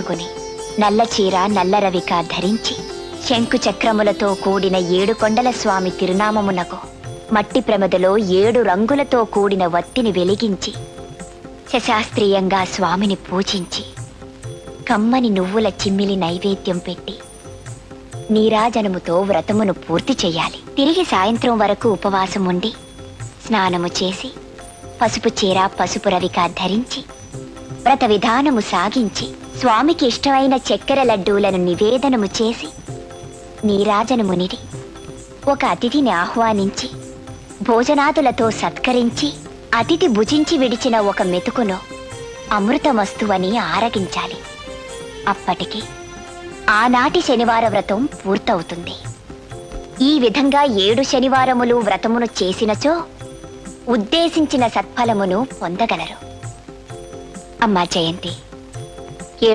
కట్టుకుని నల్ల చీర నల్ల రవిక ధరించి శంకు చక్రములతో కూడిన 7 కొండల స్వామి తిరునామమునకు మట్టి ప్రమదలో 7 రంగులతో కూడిన వత్తిని వెలిగించి శశాస్త్రీయంగా స్వామిని పూజించి కమ్మని నువ్వుల చిమ్మిలి నైవేద్యం పెట్టి నీరాజనముతో వ్రతమును పూర్తి చెయ్యాలి. తిరిగి సాయంత్రం వరకు ఉపవాసం ఉండి స్నానము చేసి పసుపు చీర పసుపు రవిక ధరించి వ్రత విధానము సాగించి స్వామికి ఇష్టమైన చక్కెర లడ్డూలను నివేదనము చేసి నీరాజనమునిడి ఒక అతిథిని ఆహ్వానించి భోజనాదులతో సత్కరించి అతిథి భుజించి విడిచిన ఒక మెతుకును అమృతమస్తువని ఆరగించాలి. అప్పటికి ఆనాటి శనివార వ్రతం పూర్తవుతుంది. ఈ విధంగా 7 శనివారములు వ్రతమును చేసినచో ఉద్దేశించిన సత్ఫలమును పొందగలరు. అమ్మా జయంతి,